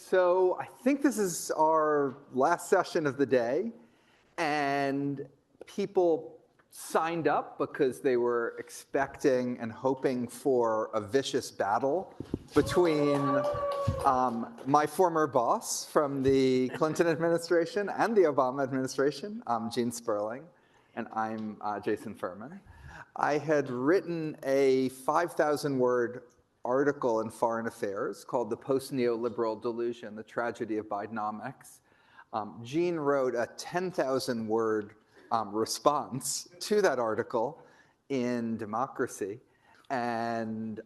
So I think this is our last session of the day, and people signed up because they were expecting and hoping for a vicious battle between my former boss from the Clinton administration and the Obama administration, Gene Sperling, and I'm Jason Furman. I had written a 5,000-word article in Foreign Affairs called The Post-Neoliberal Delusion, The Tragedy of Bidenomics. Gene wrote a 10,000-word response to that article in Democracy, and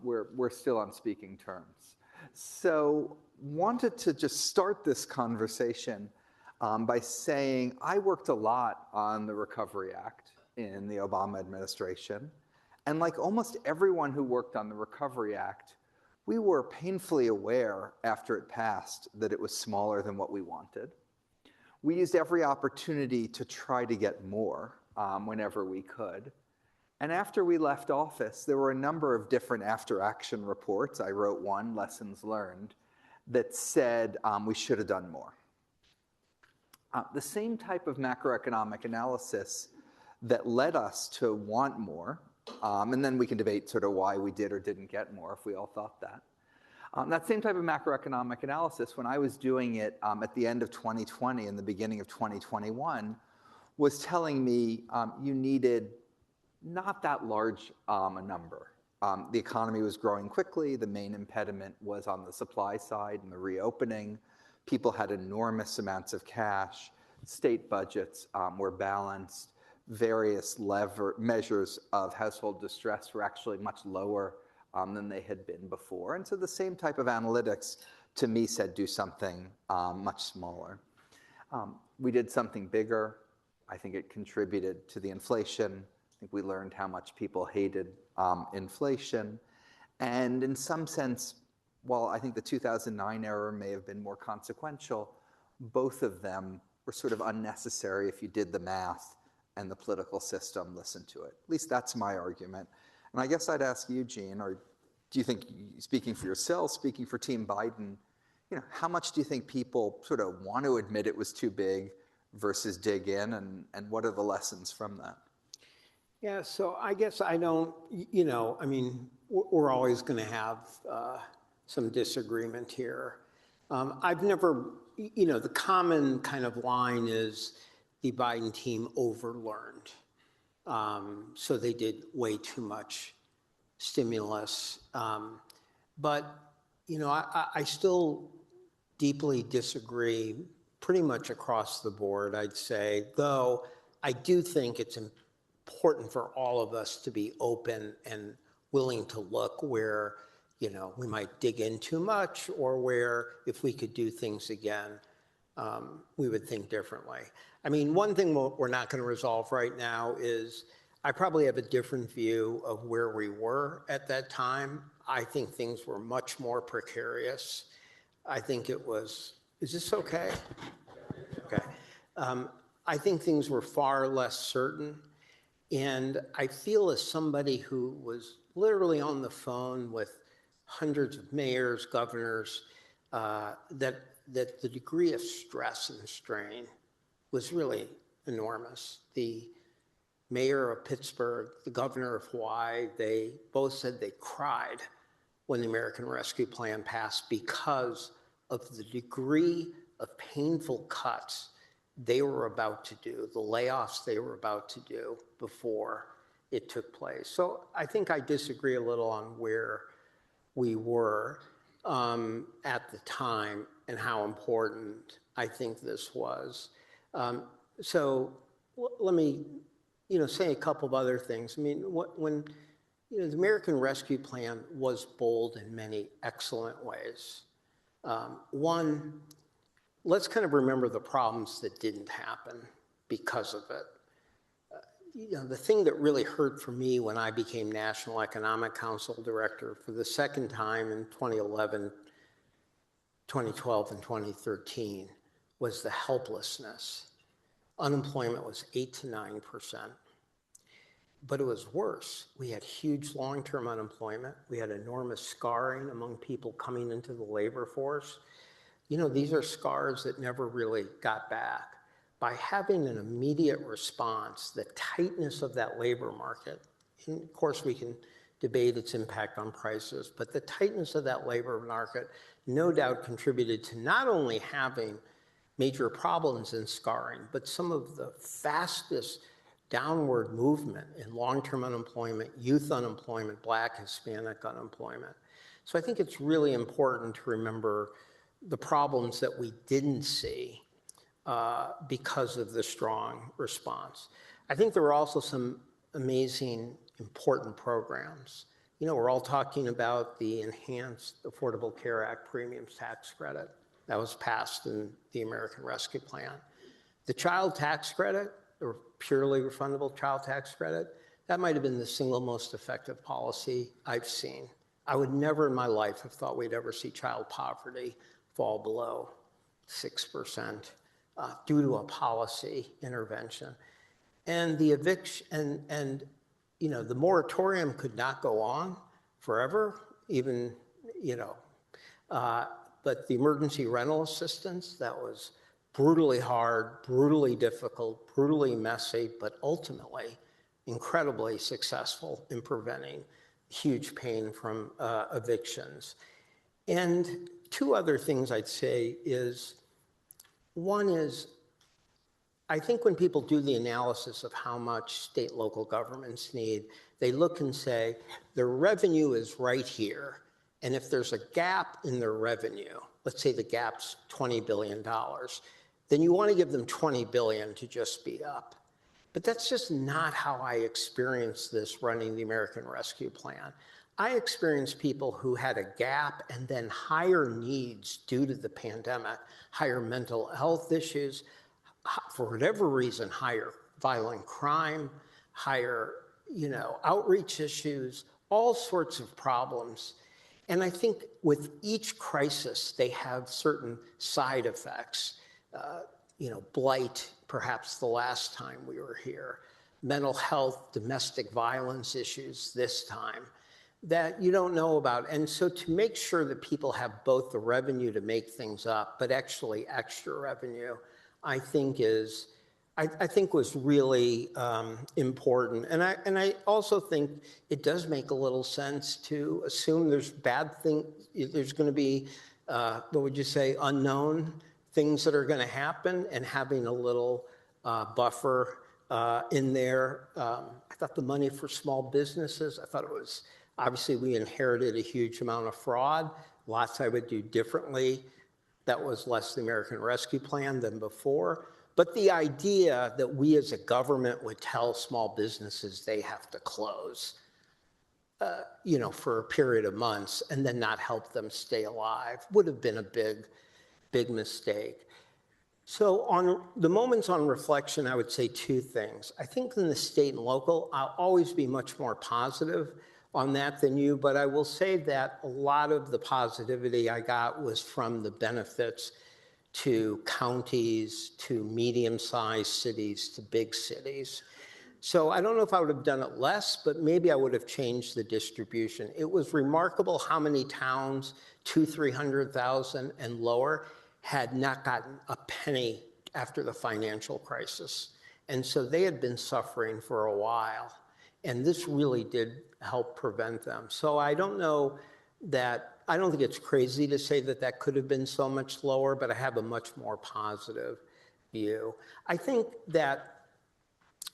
we're still on speaking terms. So wanted to just start this conversation by saying I worked a lot on the Recovery Act in the Obama administration. And like almost everyone who worked on the Recovery Act, we were painfully aware after it passed that it was smaller than what we wanted. We used every opportunity to try to get more whenever we could. And after we left office, there were a number of different after-action reports. I wrote one, Lessons Learned, that said we should have done more. The same type of macroeconomic analysis that led us to want more, and then we can debate sort of why we did or didn't get more if we all thought that. That same type of macroeconomic analysis, when I was doing it at the end of 2020 and the beginning of 2021, was telling me you needed not that large a number. The economy was growing quickly. The main impediment was on the supply side and the reopening. People had enormous amounts of cash. State budgets were balanced. Various measures of household distress were actually much lower than they had been before. And so the same type of analytics, to me, said do something much smaller. We did something bigger. I think it contributed to the inflation. I think we learned how much people hated inflation. And in some sense, while I think the 2009 error may have been more consequential, both of them were sort of unnecessary if you did the math and the political system listened to it. At least that's my argument. And I guess I'd ask you, Gene, or do you think, speaking for yourself, speaking for Team Biden, how much do you think people sort of want to admit it was too big versus dig in, and what are the lessons from that? Yeah, so I guess I don't, we're always going to have some disagreement here. I've never, the common kind of line is the Biden team overlearned. So they did way too much stimulus. But, I still deeply disagree pretty much across the board, I'd say, though I do think it's important for all of us to be open and willing to look where, we might dig in too much, or where if we could do things again, we would think differently. I mean, one thing we're not going to resolve right now is I probably have a different view of where we were at that time. I think things were much more precarious. I think it was, is this okay? Okay. I think things were far less certain. And I feel as somebody who was literally on the phone with hundreds of mayors, governors, that the degree of stress and strain was really enormous. The mayor of Pittsburgh, the governor of Hawaii, they both said they cried when the American Rescue Plan passed because of the degree of painful cuts they were about to do, the layoffs they were about to do before it took place. So I think I disagree a little on where we were at the time and how important I think this was. So let me, say a couple of other things. I mean, when the American Rescue Plan was bold in many excellent ways. One, let's kind of remember the problems that didn't happen because of it. The thing that really hurt for me when I became National Economic Council Director for the second time in 2011, 2012, and 2013 was the helplessness. Unemployment was 8 to 9%. But it was worse. We had huge long-term unemployment. We had enormous scarring among people coming into the labor force. these are scars that never really got back. By having an immediate response, the tightness of that labor market, and of course we can debate its impact on prices, but the tightness of that labor market no doubt contributed to not only having major problems in scarring, but some of the fastest downward movement in long-term unemployment, youth unemployment, Black, Hispanic unemployment. So I think it's really important to remember the problems that we didn't see because of the strong response. I think there were also some amazing, important programs. We're all talking about the Enhanced Affordable Care Act Premiums Tax Credit that was passed in the American Rescue Plan. The child tax credit, or purely refundable child tax credit, that might have been the single most effective policy I've seen. I would never in my life have thought we'd ever see child poverty fall below 6% due to a policy intervention. And the eviction, the moratorium could not go on forever, even, but the emergency rental assistance, that was brutally hard, brutally difficult, brutally messy, but ultimately incredibly successful in preventing huge pain from evictions. And two other things I'd say is, one is, I think when people do the analysis of how much state and local governments need, they look and say, their revenue is right here. And if there's a gap in their revenue, let's say the gap's $20 billion, then you want to give them $20 billion to just speed up. But that's just not how I experienced this running the American Rescue Plan. I experienced people who had a gap and then higher needs due to the pandemic, higher mental health issues, for whatever reason, higher violent crime, higher, outreach issues, all sorts of problems. And I think with each crisis, they have certain side effects. Blight, perhaps the last time we were here, mental health, domestic violence issues this time that you don't know about. And so to make sure that people have both the revenue to make things up, but actually extra revenue, I think was really important. And I also think it does make a little sense to assume there's bad things, there's going to be, what would you say, unknown things that are going to happen, and having a little buffer in there. I thought the money for small businesses, I thought it was, obviously we inherited a huge amount of fraud, lots I would do differently. That was less the American Rescue Plan than before. But the idea that we as a government would tell small businesses they have to close, for a period of months and then not help them stay alive would have been a big, big mistake. So on the moments on reflection, I would say two things. I think in the state and local, I'll always be much more positive on that than you, but I will say that a lot of the positivity I got was from the benefits to counties, to medium-sized cities, to big cities. So I don't know if I would have done it less, but maybe I would have changed the distribution. It was remarkable how many towns, 200,000-300,000 and lower, had not gotten a penny after the financial crisis. And so they had been suffering for a while. And this really did help prevent them. So I don't think it's crazy to say that that could have been so much lower, but I have a much more positive view. I think that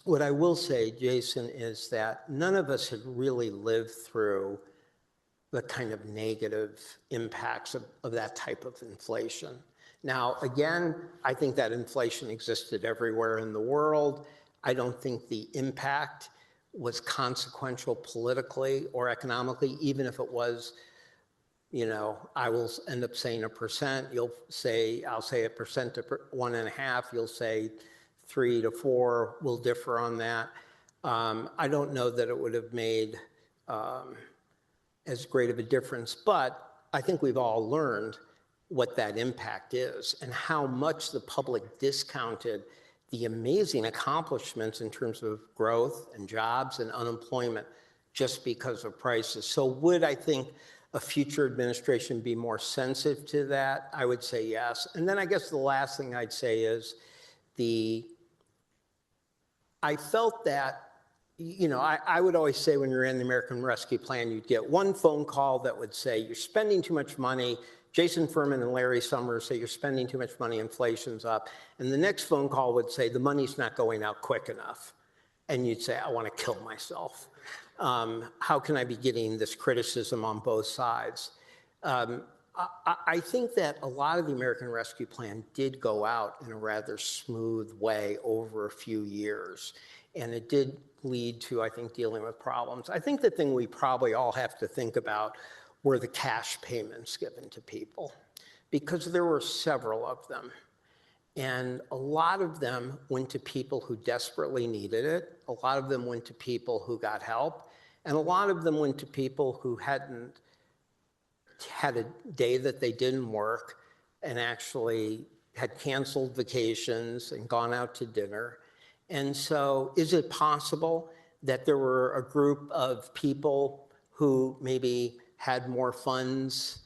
what I will say, Jason, is that none of us had really lived through the kind of negative impacts of that type of inflation. Now, again, I think that inflation existed everywhere in the world. I don't think the impact was consequential politically or economically, even if it was, I will end up saying 1%. I'll say 1% to 1.5%. You'll say 3 to 4. We'll differ on that. I don't know that it would have made as great of a difference, but I think we've all learned what that impact is and how much the public discounted the amazing accomplishments in terms of growth and jobs and unemployment just because of prices. So would I think a future administration be more sensitive to that? I would say yes. And then I guess the last thing I'd say is I felt that, I would always say when you're in the American Rescue Plan, you'd get one phone call that would say, you're spending too much money. Jason Furman and Larry Summers say you're spending too much money, inflation's up. And the next phone call would say, the money's not going out quick enough. And you'd say, I want to kill myself. How can I be getting this criticism on both sides? I think that a lot of the American Rescue Plan did go out in a rather smooth way over a few years. And it did lead to, I think, dealing with problems. I think the thing we probably all have to think about were the cash payments given to people, because there were several of them. And a lot of them went to people who desperately needed it. A lot of them went to people who got help. And a lot of them went to people who hadn't had a day that they didn't work and actually had canceled vacations and gone out to dinner. And so is it possible that there were a group of people who maybe had more funds,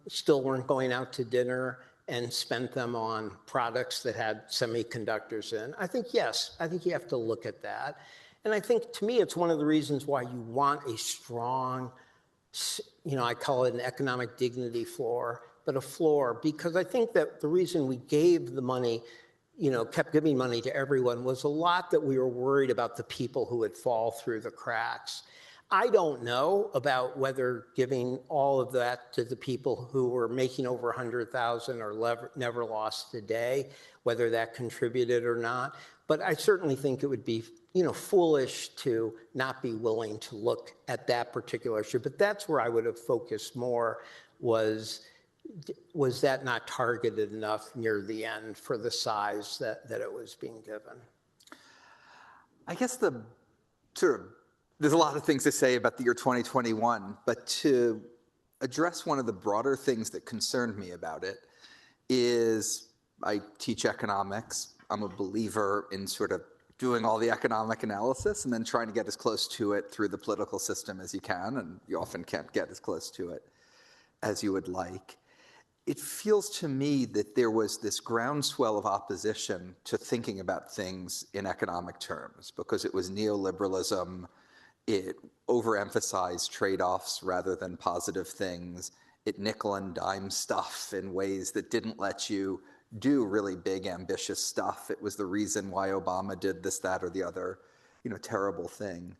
still weren't going out to dinner and spent them on products that had semiconductors in? I think yes. I think you have to look at that. And I think, to me, it's one of the reasons why you want a strong, I call it an economic dignity floor, but a floor, because I think that the reason we gave the money, kept giving money to everyone, was a lot that we were worried about the people who would fall through the cracks. I don't know about whether giving all of that to the people who were making over 100,000 or never lost a day, whether that contributed or not. But I certainly think it would be, foolish to not be willing to look at that particular issue. But that's where I would have focused more, was that not targeted enough near the end for the size that it was being given? I guess there's a lot of things to say about the year 2021, but to address one of the broader things that concerned me about it is I teach economics. I'm a believer in sort of doing all the economic analysis and then trying to get as close to it through the political system as you can, and you often can't get as close to it as you would like. It feels to me that there was this groundswell of opposition to thinking about things in economic terms because it was neoliberalism. It overemphasized trade-offs rather than positive things. It nickel and dime stuff in ways that didn't let you do really big, ambitious stuff. It was the reason why Obama did this, that, or the other, terrible thing,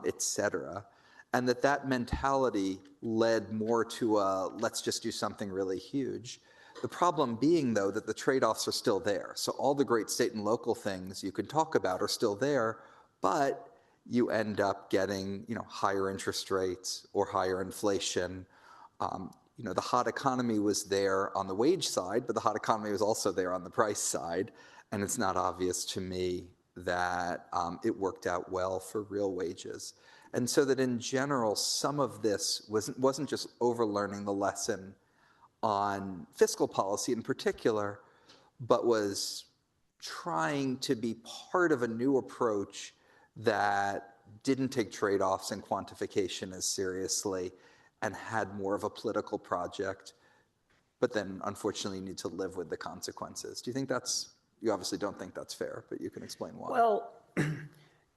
et cetera. And that mentality led more to a, let's just do something really huge. The problem being, though, that the trade-offs are still there. So all the great state and local things you can talk about are still there, but you end up getting, higher interest rates or higher inflation. The hot economy was there on the wage side, but the hot economy was also there on the price side. And it's not obvious to me that it worked out well for real wages. And so that in general, some of this wasn't just overlearning the lesson on fiscal policy in particular, but was trying to be part of a new approach that didn't take trade-offs and quantification as seriously and had more of a political project, but then unfortunately you need to live with the consequences. Do you think you obviously don't think that's fair, but you can explain why. Well,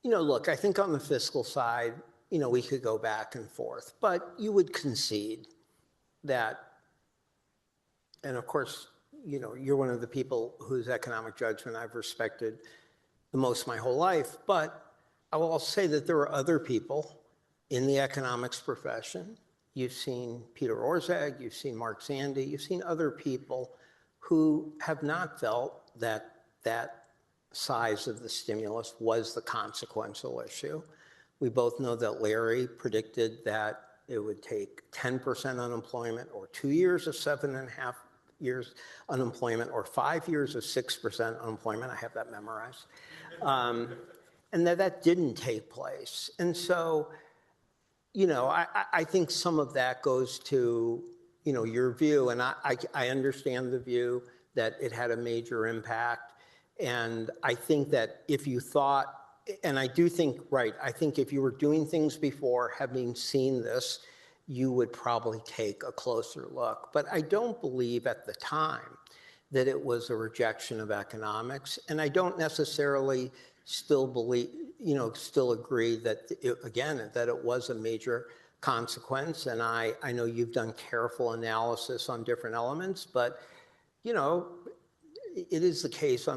look, I think on the fiscal side, we could go back and forth, but you would concede that, and of course, you're one of the people whose economic judgment I've respected the most my whole life, but I will also say that there are other people in the economics profession. You've seen Peter Orszag, you've seen Mark Zandi, you've seen other people who have not felt that size of the stimulus was the consequential issue. We both know that Larry predicted that it would take 10% unemployment, or 2 years of 7.5 years unemployment, or 5 years of 6% unemployment. I have that memorized. And that didn't take place. And so, I think some of that goes to, your view, and I understand the view that it had a major impact. And I think that if you thought, and I do think, right, I think if you were doing things before, having seen this, you would probably take a closer look. But I don't believe at the time that it was a rejection of economics. And I don't necessarily still believe, still agree that, that it was a major consequence. And I know you've done careful analysis on different elements, but, it is the case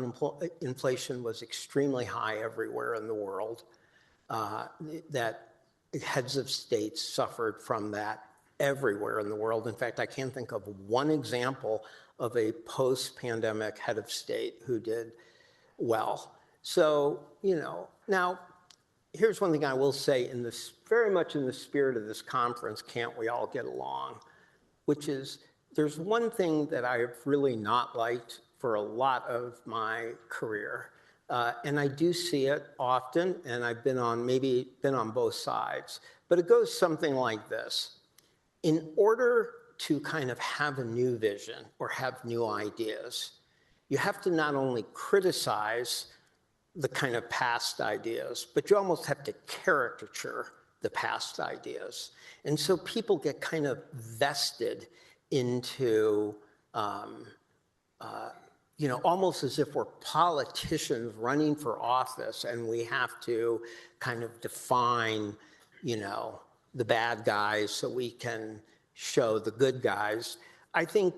inflation was extremely high everywhere in the world, that heads of states suffered from that everywhere in the world. In fact, I can't think of one example of a post-pandemic head of state who did well. So, now here's one thing I will say very much in the spirit of this conference, can't we all get along? Which is, there's one thing that I've really not liked for a lot of my career, and I do see it often, and I've been on both sides, but it goes something like this. In order to kind of have a new vision or have new ideas, you have to not only criticize the kind of past ideas, but you almost have to caricature the past ideas. And so people get kind of vested into, almost as if we're politicians running for office and we have to kind of define, the bad guys so we can show the good guys. I think,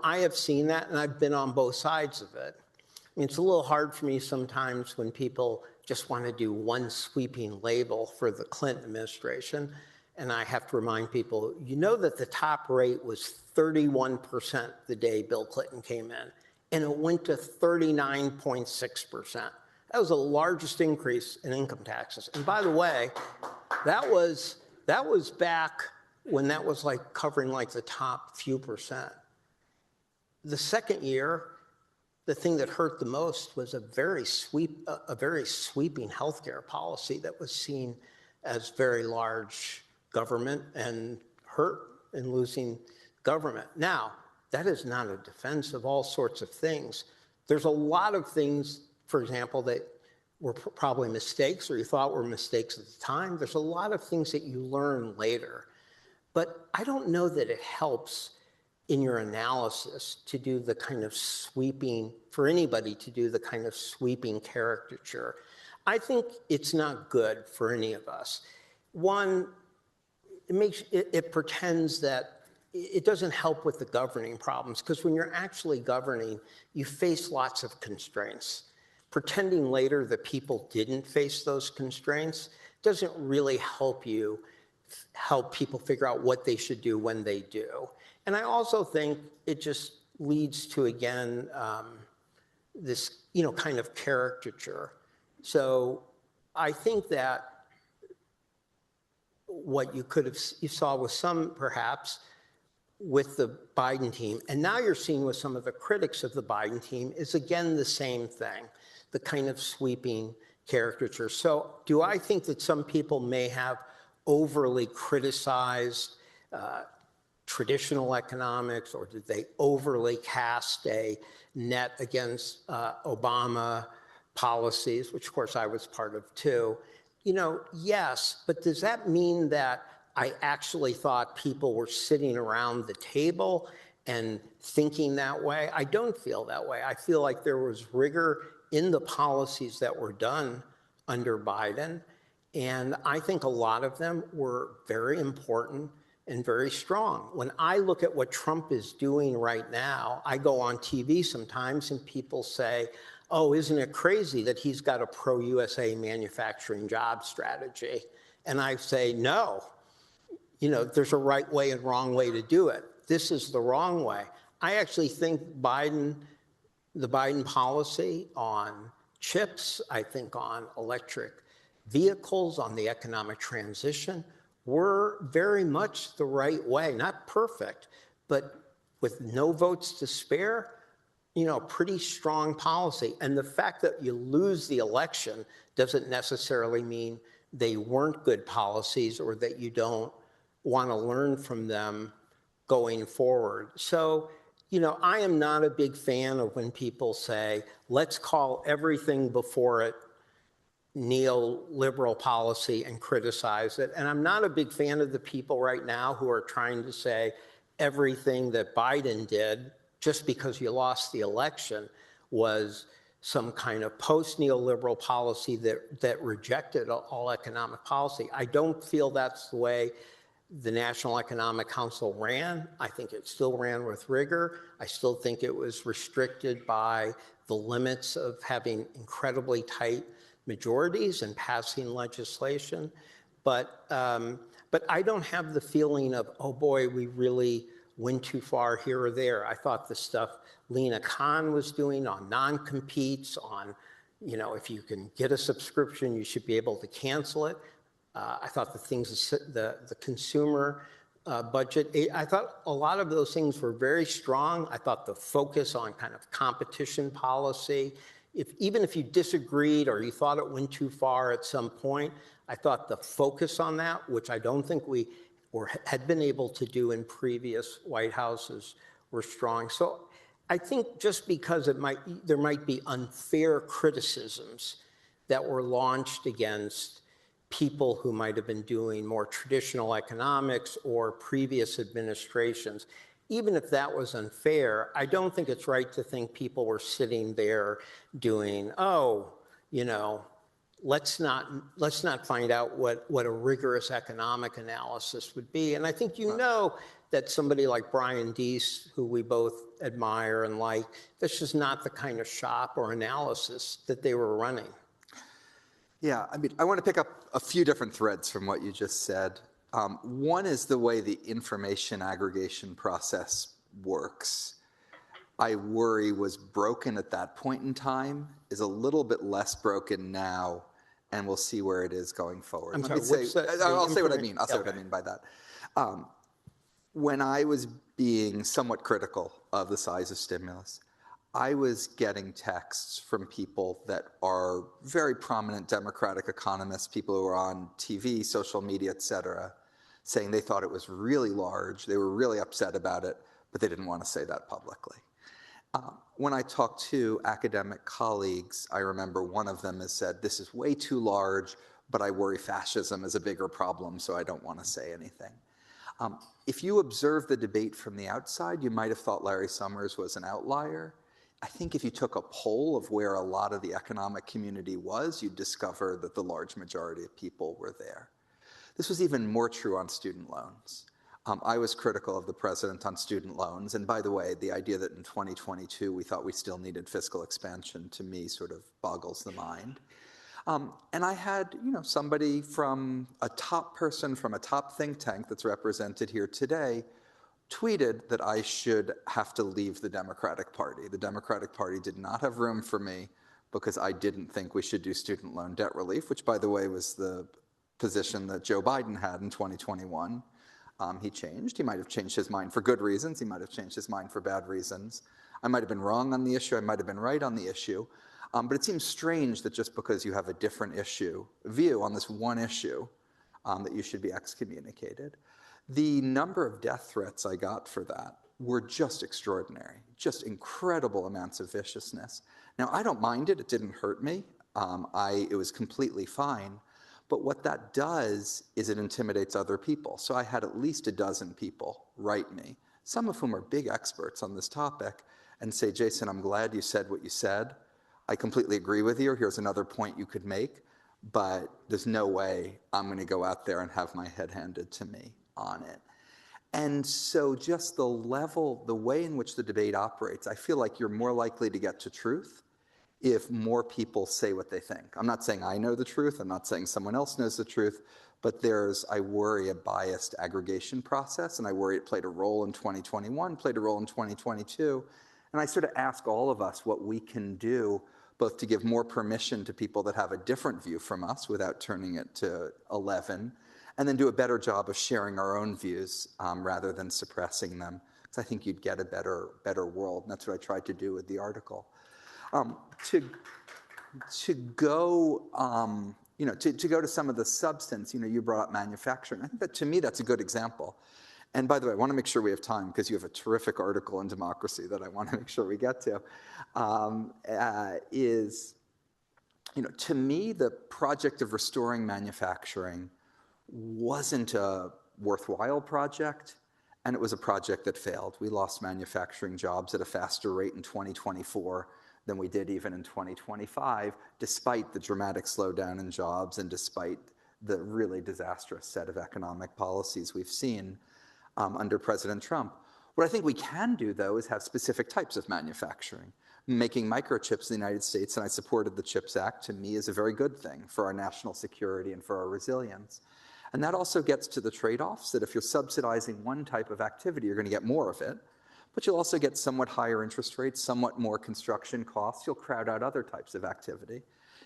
I have seen that and I've been on both sides of it. I mean, it's a little hard for me sometimes when people just want to do one sweeping label for the Clinton administration. And I have to remind people, that the top rate was 31% the day Bill Clinton came in, and it went to 39.6%. That was the largest increase in income taxes. And by the way, that was back when that was like covering like the top few percent. The second year, the thing that hurt the most was a very sweeping healthcare policy that was seen as very large government and hurt in losing government. Now, that is not a defense of all sorts of things. There's a lot of things, for example, that were probably mistakes or you thought were mistakes at the time. There's a lot of things that you learn later. But I don't know that it helps in your analysis to do the kind of sweeping, for anybody to do the kind of sweeping caricature. I think it's not good for any of us. One, it pretends that it doesn't help with the governing problems, because when you're actually governing, you face lots of constraints. Pretending later that people didn't face those constraints doesn't really help people figure out what they should do when they do. And I also think it just leads to, again, this kind of caricature. So I think that what you saw with some, perhaps, with the Biden team, and now you're seeing with some of the critics of the Biden team, is again the same thing, the kind of sweeping caricature. So do I think that some people may have overly criticized traditional economics, or did they overly cast a net against Obama policies, which of course I was part of too? Yes, but does that mean that I actually thought people were sitting around the table and thinking that way? I don't feel that way. I feel like there was rigor in the policies that were done under Biden, and I think a lot of them were very important and very strong. When I look at what Trump is doing right now, I go on TV sometimes and people say, oh, isn't it crazy that he's got a pro-USA manufacturing job strategy? And I say, no, there's a right way and wrong way to do it. This is the wrong way. I actually think the Biden policy on chips, I think on electric vehicles, on the economic transition, were very much the right way. Not perfect, but with no votes to spare, pretty strong policy. And the fact that you lose the election doesn't necessarily mean they weren't good policies or that you don't want to learn from them going forward. So, I am not a big fan of when people say, let's call everything before it neoliberal policy and criticize it. And I'm not a big fan of the people right now who are trying to say everything that Biden did, just because you lost the election, was some kind of post-neoliberal policy that rejected all economic policy. I don't feel that's the way the National Economic Council ran. I think it still ran with rigor. I still think it was restricted by the limits of having incredibly tight majorities and passing legislation. But I don't have the feeling of, oh boy, we really went too far here or there. I thought the stuff Lena Khan was doing on non-competes, on, if you can get a subscription, you should be able to cancel it. I thought the things, the consumer budget, I thought a lot of those things were very strong. I thought the focus on kind of competition policy, even if you disagreed or you thought it went too far at some point, I thought the focus on that, which I don't think we had been able to do in previous White Houses, were strong. So I think just because there might be unfair criticisms that were launched against people who might have been doing more traditional economics or previous administrations, even if that was unfair, I don't think it's right to think people were sitting there doing, let's not find out what a rigorous economic analysis would be. And I think that somebody like Brian Deese, who we both admire and like, that's just not the kind of shop or analysis that they were running. Yeah, I want to pick up a few different threads from what you just said. One is the way the information aggregation process works. I worry was broken at that point in time, is a little bit less broken now, and we'll see where it is going forward. I'll say what I mean. I'll say what I mean by that. When I was being somewhat critical of the size of stimulus, I was getting texts from people that are very prominent Democratic economists, people who are on TV, social media, et cetera, saying they thought it was really large, they were really upset about it, but they didn't want to say that publicly. When I talked to academic colleagues, I remember one of them has said, this is way too large, but I worry fascism is a bigger problem, so I don't want to say anything. If you observe the debate from the outside, you might have thought Larry Summers was an outlier. I think if you took a poll of where a lot of the economic community was, you'd discover that the large majority of people were there. This was even more true on student loans. I was critical of the president on student loans. And by the way, the idea that in 2022 we thought we still needed fiscal expansion, to me, sort of boggles the mind. And I had, somebody from a top person from a top think tank that's represented here today tweeted that I should have to leave the Democratic Party. The Democratic Party did not have room for me because I didn't think we should do student loan debt relief, which, by the way, was the position that Joe Biden had in 2021. He changed. He might have changed his mind for good reasons. He might have changed his mind for bad reasons. I might have been wrong on the issue. I might have been right on the issue. But it seems strange that just because you have a different view on this one issue, that you should be excommunicated. The number of death threats I got for that were just extraordinary, just incredible amounts of viciousness. Now, I don't mind it. It didn't hurt me. It was completely fine. But what that does is it intimidates other people. So I had at least a dozen people write me, some of whom are big experts on this topic, and say, Jason, I'm glad you said what you said. I completely agree with you. Here's another point you could make. But there's no way I'm going to go out there and have my head handed to me on it. And so just the way in which the debate operates, I feel like you're more likely to get to truth if more people say what they think. I'm not saying I know the truth. I'm not saying someone else knows the truth. But I worry, a biased aggregation process. And I worry it played a role in 2021, played a role in 2022. And I sort of ask all of us what we can do, both to give more permission to people that have a different view from us without turning it to 11, and then do a better job of sharing our own views rather than suppressing them. Because I think you'd get a better world. And that's what I tried to do with the article. To go to some of the substance, you brought up manufacturing. I think that, to me, that's a good example. And by the way, I want to make sure we have time because you have a terrific article in Democracy that I want to make sure we get to, To me, the project of restoring manufacturing wasn't a worthwhile project, and it was a project that failed. We lost manufacturing jobs at a faster rate in 2024 than we did even in 2025, despite the dramatic slowdown in jobs and despite the really disastrous set of economic policies we've seen under President Trump. What I think we can do, though, is have specific types of manufacturing. Making microchips in the United States, and I supported the CHIPS Act, to me is a very good thing for our national security and for our resilience. And that also gets to the trade-offs that if you're subsidizing one type of activity, you're going to get more of it, but you'll also get somewhat higher interest rates, somewhat more construction costs. You'll crowd out other types of activity.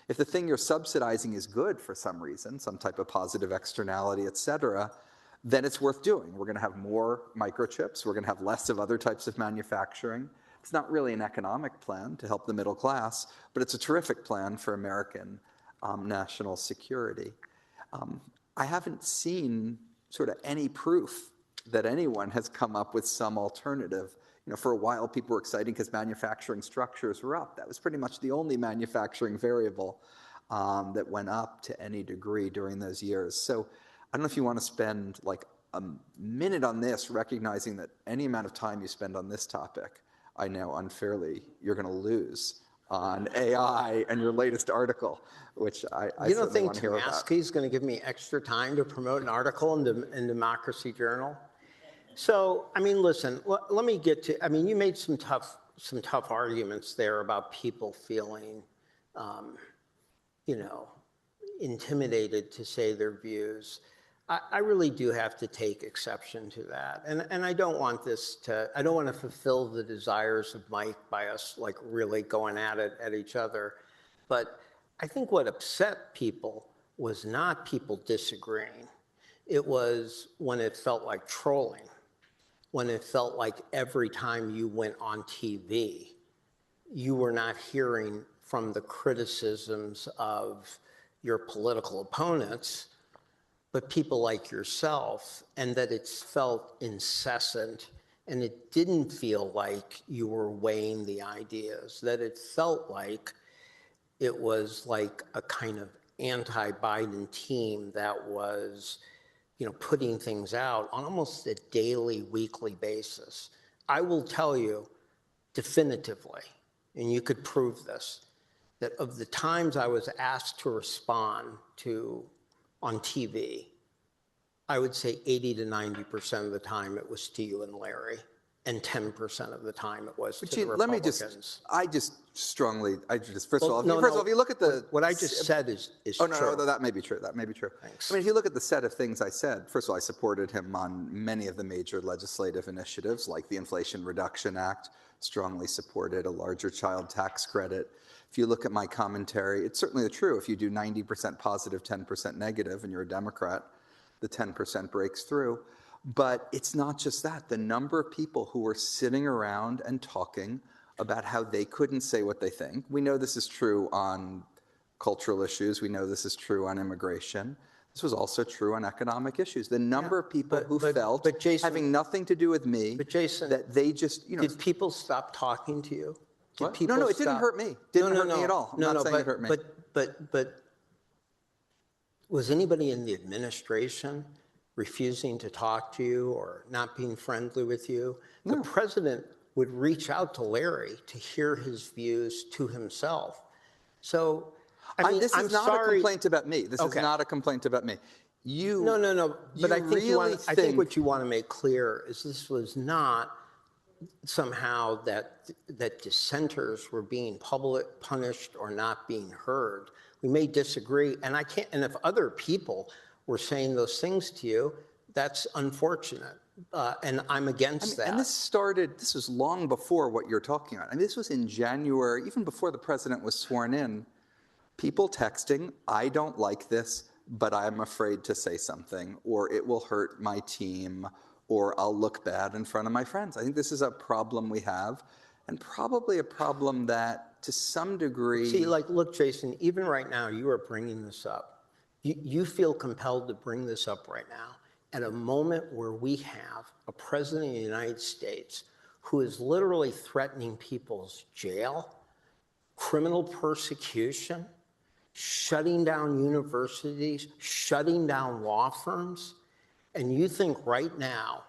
If the thing you're subsidizing is good for some reason, some type of positive externality, et cetera, then it's worth doing. We're going to have more microchips. We're going to have less of other types of manufacturing. It's not really an economic plan to help the middle class, but it's a terrific plan for American national security. I haven't seen sort of any proof that anyone has come up with some alternative. For a while, people were excited because manufacturing structures were up. That was pretty much the only manufacturing variable that went up to any degree during those years. So I don't know if you want to spend like a minute on this, recognizing that any amount of time you spend on this topic, I know unfairly you're going to lose on AI and your latest article, which I You don't think want to hear about. Tomasky's going to give me extra time to promote an article in Democracy Journal? So, I mean, listen, let me get to, I mean, you made some tough arguments there about people feeling, intimidated to say their views. I really do have to take exception to that. And I don't want I don't want to fulfill the desires of Mike by us like really going at it at each other. But I think what upset people was not people disagreeing. It was when it felt like trolling, when it felt like every time you went on TV, you were not hearing from the criticisms of your political opponents, but people like yourself, and that it's felt incessant, and it didn't feel like you were weighing the ideas, that it felt like it was like a kind of anti-Biden team that was, putting things out on almost a daily, weekly basis. I will tell you definitively, and you could prove this, that of the times I was asked to respond on TV, I would say 80 to 90% of the time it was to you and Larry, and 10% of the time it was to the Republicans. First of all, if you look at what I just said is true. No, that may be true. That may be true. Thanks. I mean, if you look at the set of things I said, first of all, I supported him on many of the major legislative initiatives, like the Inflation Reduction Act, strongly supported a larger child tax credit. If you look at my commentary, it's certainly true. If you do 90% positive, 10% negative, and you're a Democrat, the 10% breaks through. But it's not just that. The number of people who are sitting around and talking about how they couldn't say what they think. We know this is true on cultural issues. We know this is true on immigration. This was also true on economic issues. The number of people who felt, Jason, having nothing to do with me, Jason, that they just, Did people stop talking to you? No, it didn't hurt me. Didn't hurt me at all. I'm not saying it hurt me. But was anybody in the administration refusing to talk to you or not being friendly with you? No. The president would reach out to Larry to hear his views to himself. So, this is not a complaint about me. This is not a complaint about me. No. But I think what you want to make clear is this was not somehow that dissenters were being punished or not being heard. We may disagree, and if other people were saying those things to you, that's unfortunate, and I'm against that. And this was long before what you're talking about. This was in January, even before the president was sworn in, people texting, I don't like this, but I'm afraid to say something, or it will hurt my team, or I'll look bad in front of my friends. I think this is a problem we have, and probably a problem that, to some degree... See, look, Jason, even right now, you are bringing this up. You feel compelled to bring this up right now at a moment where we have a president of the United States who is literally threatening people's jail, criminal persecution, shutting down universities, shutting down law firms, and you think right now,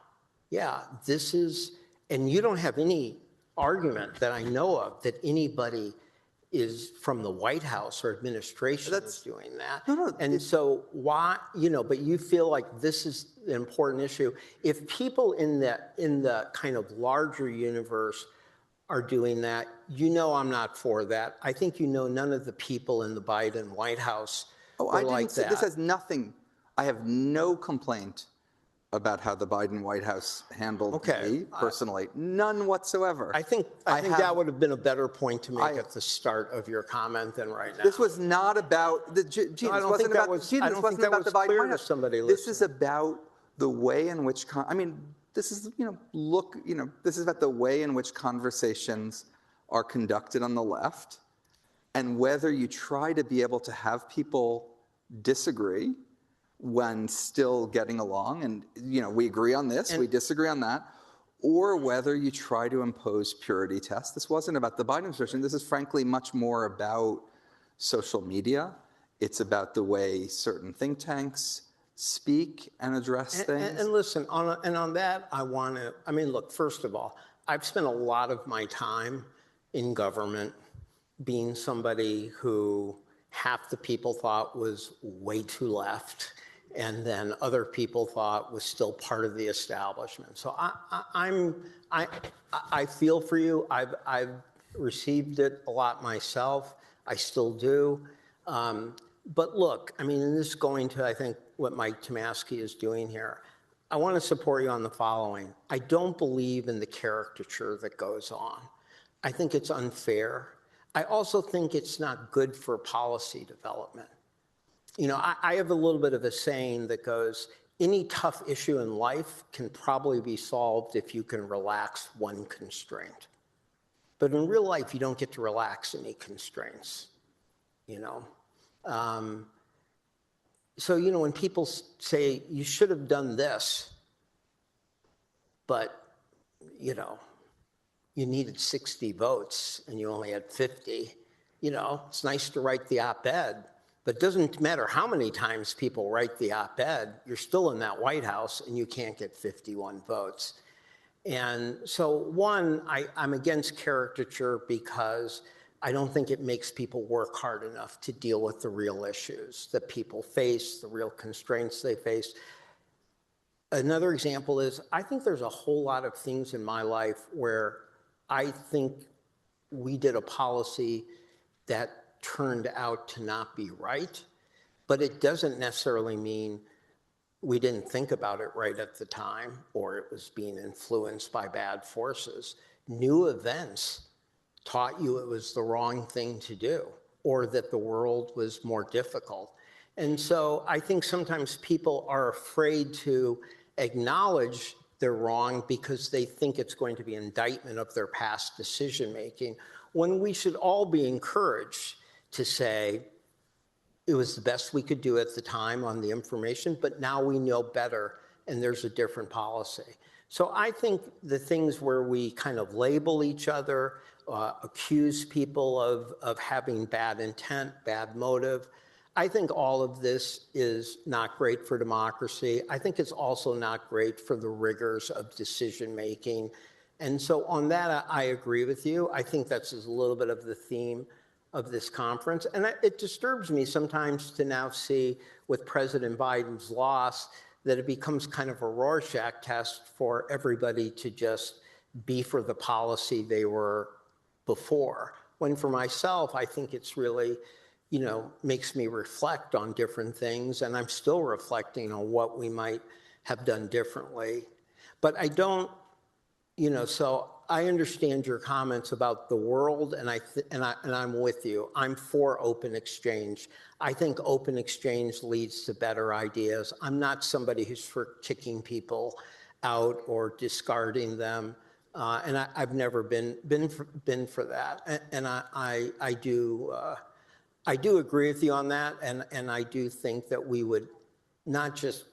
yeah, this is, and you don't have any argument that I know of that anybody is from the White House or administration is doing that. No, and so why, but you feel like this is an important issue. If people in the kind of larger universe are doing that, I'm not for that. I think none of the people in the Biden White House are like that. This has nothing, I have no complaint about how the Biden White House handled me personally. None whatsoever. I think that would have been a better point to make at the start of your comment than right now. This was not about the This wasn't about the Biden White House. This is about the way in which this is this is about the way in which conversations are conducted on the left, and whether you try to be able to have people disagree when still getting along, and we agree on this, we disagree on that, or whether you try to impose purity tests. This wasn't about the Biden administration. This is frankly much more about social media. It's about the way certain think tanks speak and address things. And listen, on that, look, first of all, I've spent a lot of my time in government being somebody who half the people thought was way too left, and then other people thought was still part of the establishment. So I feel for you. I've received it a lot myself. I still do. But look, and this is going to, I think, what Mike Tomasky is doing here. I want to support you on the following. I don't believe in the caricature that goes on. I think it's unfair. I also think it's not good for policy development. I have a little bit of a saying that goes, any tough issue in life can probably be solved if you can relax one constraint. But in real life, you don't get to relax any constraints, So, when people say, you should have done this, but, you needed 60 votes and you only had 50, it's nice to write the op-ed. But it doesn't matter how many times people write the op-ed, you're still in that White House and you can't get 51 votes. And so one, I'm against caricature because I don't think it makes people work hard enough to deal with the real issues that people face, the real constraints they face. Another example is, I think there's a whole lot of things in my life where I think we did a policy that turned out to not be right, but it doesn't necessarily mean we didn't think about it right at the time or it was being influenced by bad forces. New events taught you it was the wrong thing to do or that the world was more difficult. And so I think sometimes people are afraid to acknowledge they're wrong because they think it's going to be an indictment of their past decision-making, when we should all be encouraged to say, it was the best we could do at the time on the information, but now we know better and there's a different policy. So I think the things where we kind of label each other, accuse people of having bad intent, bad motive, I think all of this is not great for democracy. I think it's also not great for the rigors of decision-making. And so on that, I agree with you. I think that's a little bit of the theme of this conference. And it disturbs me sometimes to now see with President Biden's loss that it becomes kind of a Rorschach test for everybody to just be for the policy they were before. When for myself, I think it's really, makes me reflect on different things, and I'm still reflecting on what we might have done differently. But I don't, so I understand your comments about the world, and I'm with you. I'm for open exchange. I think open exchange leads to better ideas. I'm not somebody who's for kicking people out or discarding them, and I've never been for that. And I do agree with you on that, and I do think that we would not just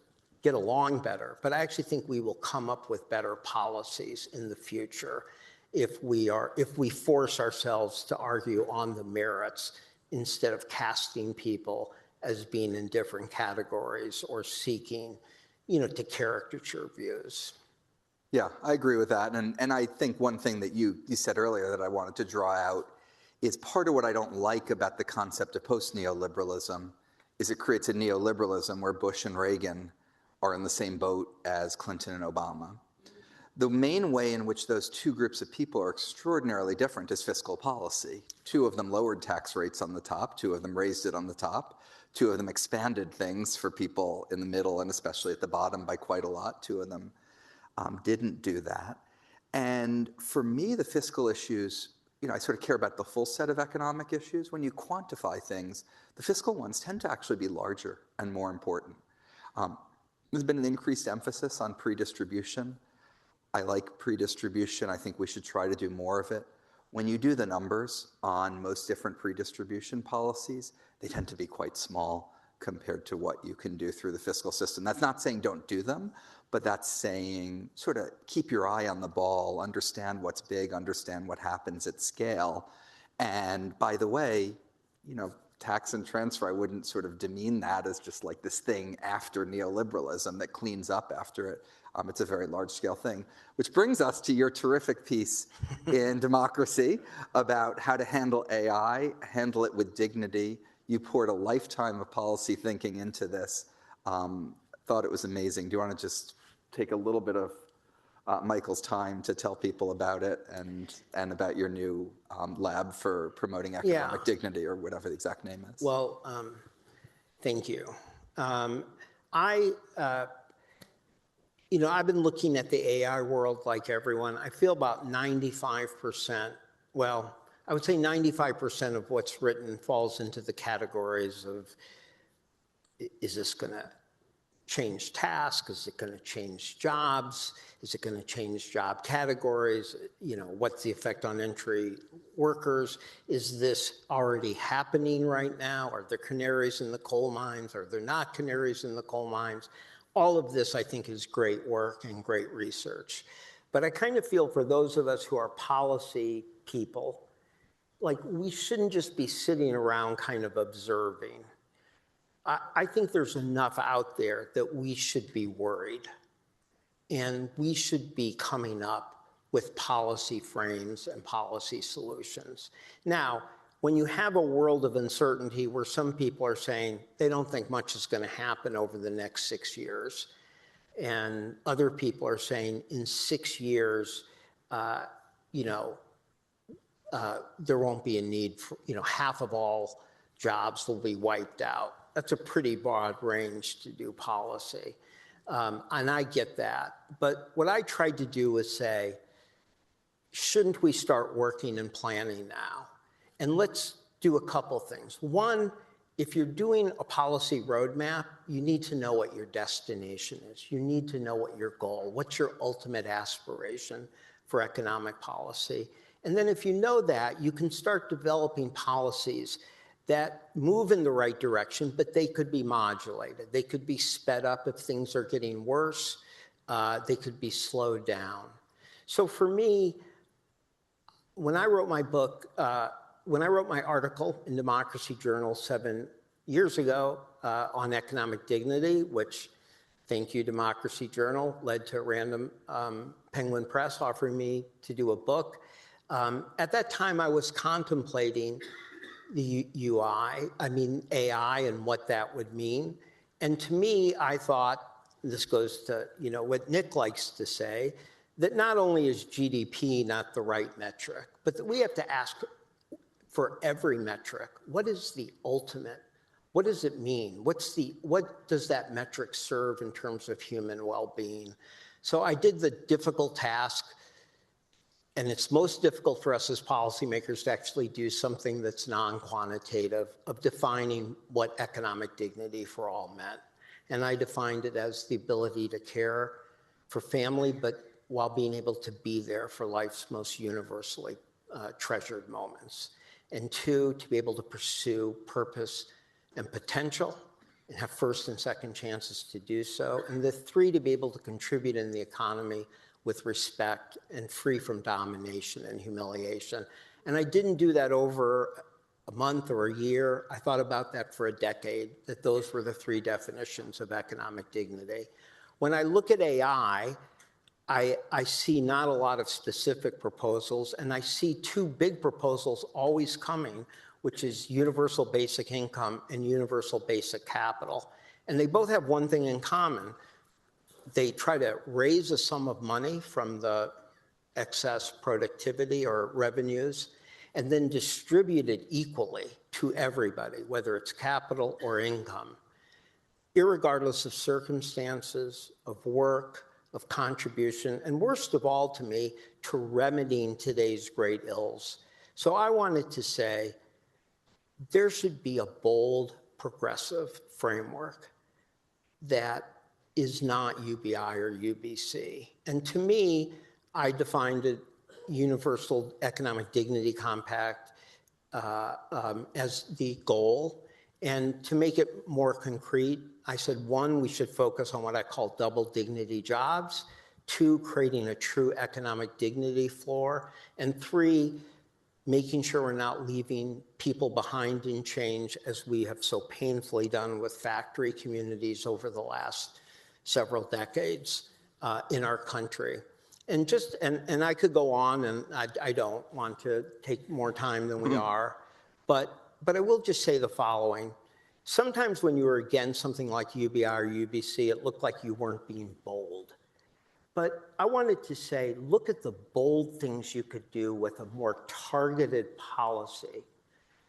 get along better, but I actually think we will come up with better policies in the future if we force ourselves to argue on the merits instead of casting people as being in different categories or seeking, to caricature views. Yeah, I agree with that. And I think one thing that you said earlier that I wanted to draw out is part of what I don't like about the concept of post-neoliberalism is it creates a neoliberalism where Bush and Reagan are in the same boat as Clinton and Obama. The main way in which those two groups of people are extraordinarily different is fiscal policy. Two of them lowered tax rates on the top, two of them raised it on the top, two of them expanded things for people in the middle and especially at the bottom by quite a lot. Two of them didn't do that. And for me, the fiscal issues, I sort of care about the full set of economic issues. When you quantify things, the fiscal ones tend to actually be larger and more important. There's been an increased emphasis on pre-distribution. I like pre-distribution. I think we should try to do more of it. When you do the numbers on most different pre-distribution policies, they tend to be quite small compared to what you can do through the fiscal system. That's not saying don't do them, but that's saying sort of keep your eye on the ball, understand what's big, understand what happens at scale. And by the way, tax and transfer, I wouldn't sort of demean that as just like this thing after neoliberalism that cleans up after it. It's a very large scale thing, which brings us to your terrific piece in Democracy about how to handle AI, handle it with dignity. You poured a lifetime of policy thinking into this. Thought it was amazing. Do you want to just take a little bit of Michael's time to tell people about it and about your new lab for promoting economic dignity, or whatever the exact name is? Well, thank you. I've been looking at the AI world like everyone. I feel about 95%, well, I would say 95% of what's written falls into the categories of, is this going to change tasks? Is it going to change jobs? Is it going to change job categories? What's the effect on entry workers? Is this already happening right now? Are there canaries in the coal mines? Are there not canaries in the coal mines? All of this, I think, is great work and great research. But I kind of feel for those of us who are policy people, like we shouldn't just be sitting around kind of observing. I think there's enough out there that we should be worried. And we should be coming up with policy frames and policy solutions. Now, when you have a world of uncertainty where some people are saying they don't think much is going to happen over the next 6 years, and other people are saying in 6 years, there won't be a need for, half of all jobs will be wiped out. That's a pretty broad range to do policy. And I get that. But what I tried to do was say, shouldn't we start working and planning now? And let's do a couple things. One, if you're doing a policy roadmap, you need to know what your destination is. You need to know what your goal, what's your ultimate aspiration for economic policy. And then if you know that, you can start developing policies that move in the right direction, but they could be modulated. They could be sped up if things are getting worse. They could be slowed down. So for me, when I wrote my book, when I wrote my article in Democracy Journal 7 years ago on economic dignity, which, thank you, Democracy Journal, led to Random Penguin Press offering me to do a book. At that time, I was contemplating the AI and what that would mean. And to me, I thought, this goes to what Nick likes to say, that not only is GDP not the right metric, but that we have to ask for every metric, what is the ultimate? What does it mean? What does that metric serve in terms of human well-being? So I did the difficult task, and it's most difficult for us as policymakers to actually do something that's non-quantitative, of defining what economic dignity for all meant. And I defined it as the ability to care for family, but while being able to be there for life's most universally treasured moments. And 2, to be able to pursue purpose and potential and have first and second chances to do so. And the 3, to be able to contribute in the economy with respect and free from domination and humiliation. And I didn't do that over a month or a year. I thought about that for a decade, that those were the three definitions of economic dignity. When I look at AI, I see not a lot of specific proposals, and I see two big proposals always coming, which is universal basic income and universal basic capital. And they both have one thing in common. They try to raise a sum of money from the excess productivity or revenues and then distribute it equally to everybody, whether it's capital or income, irregardless of circumstances, of work, of contribution, and worst of all to me, to remedying today's great ills. So I wanted to say there should be a bold, progressive framework that is not UBI or UBC. And to me, I defined it Universal Economic Dignity Compact as the goal. And to make it more concrete, I said, one, we should focus on what I call double dignity jobs. Two, creating a true economic dignity floor. And three, making sure we're not leaving people behind in change as we have so painfully done with factory communities over the last several decades in our country. And I could go on, and I don't want to take more time than we are, but I will just say the following. Sometimes when you were against something like UBI or UBC, it looked like you weren't being bold. But I wanted to say, look at the bold things you could do with a more targeted policy.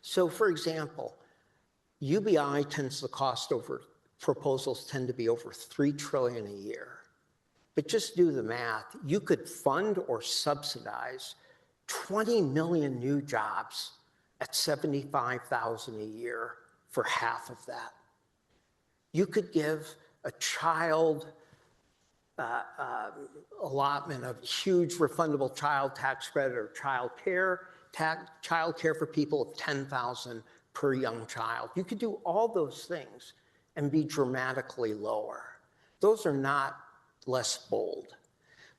So for example, UBI tends to cost proposals tend to be over $3 trillion a year. But just do the math. You could fund or subsidize 20 million new jobs at 75,000 a year for half of that. You could give a child allotment of huge refundable child tax credit or child care for people of $10,000 per young child. You could do all those things and be dramatically lower. Those are not less bold.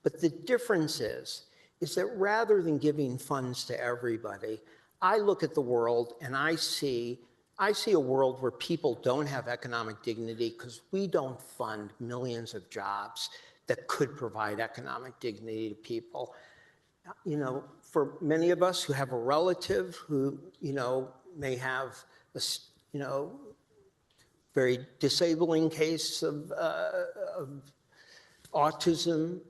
But the difference is that rather than giving funds to everybody, I look at the world and I see a world where people don't have economic dignity because we don't fund millions of jobs that could provide economic dignity to people. You know, for many of us who have a relative who, may have a, very disabling case of autism,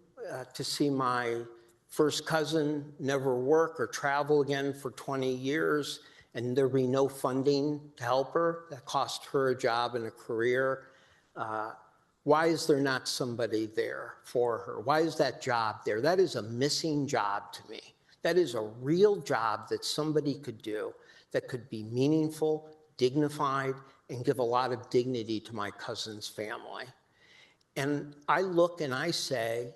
to see my first cousin never work or travel again for 20 years, and there be no funding to help her. That cost her a job and a career. Why is there not somebody there for her? Why is that job there? That is a missing job to me. That is a real job that somebody could do that could be meaningful, dignified, and give a lot of dignity to my cousin's family. And I look and I say,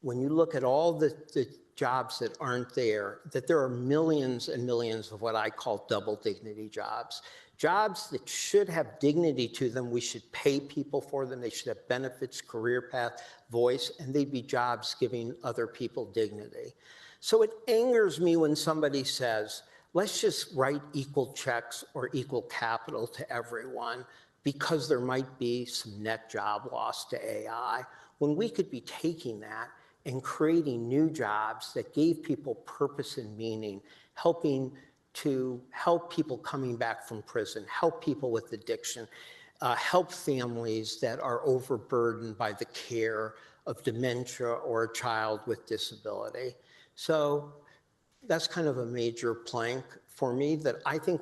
when you look at all the jobs that aren't there, that there are millions and millions of what I call double dignity jobs. Jobs that should have dignity to them. We should pay people for them. They should have benefits, career path, voice, and they'd be jobs giving other people dignity. So it angers me when somebody says, let's just write equal checks or equal capital to everyone because there might be some net job loss to AI, when we could be taking that and creating new jobs that gave people purpose and meaning, helping to help people coming back from prison, help people with addiction, help families that are overburdened by the care of dementia or a child with disability. So that's kind of a major plank for me that I think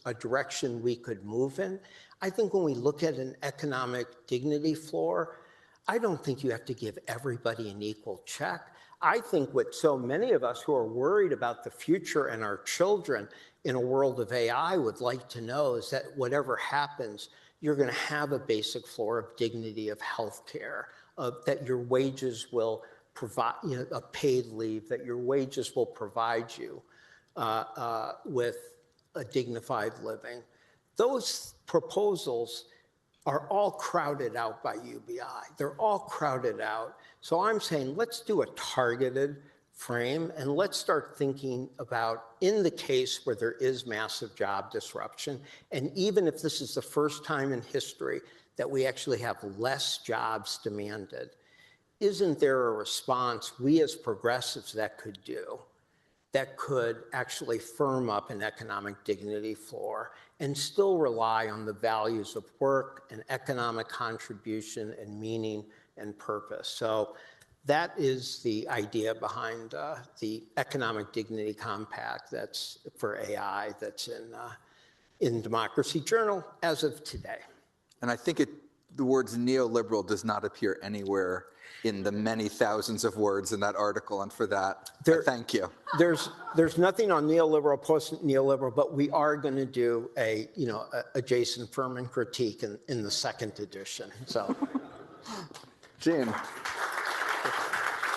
a direction we could move in. I think when we look at an economic dignity floor, I don't think you have to give everybody an equal check. I think what so many of us who are worried about the future and our children in a world of AI would like to know is that whatever happens, you're going to have a basic floor of dignity of health care, that your wages will provide, a paid leave, that your wages will provide you with a dignified living. Those proposals are all crowded out by UBI. They're all crowded out. So I'm saying let's do a targeted frame, and let's start thinking about, in the case where there is massive job disruption, and even if this is the first time in history that we actually have less jobs demanded, isn't there a response we as progressives that could do that could actually firm up an economic dignity floor and still rely on the values of work and economic contribution and meaning and purpose? So that is the idea behind the Economic Dignity Compact that's for AI that's in Democracy Journal as of today. And I think the words neoliberal does not appear anywhere in the many thousands of words in that article, and for that, I thank you. There's nothing on neoliberal, post-neoliberal, but we are going to do a Jason Furman critique in the second edition. So, Gene.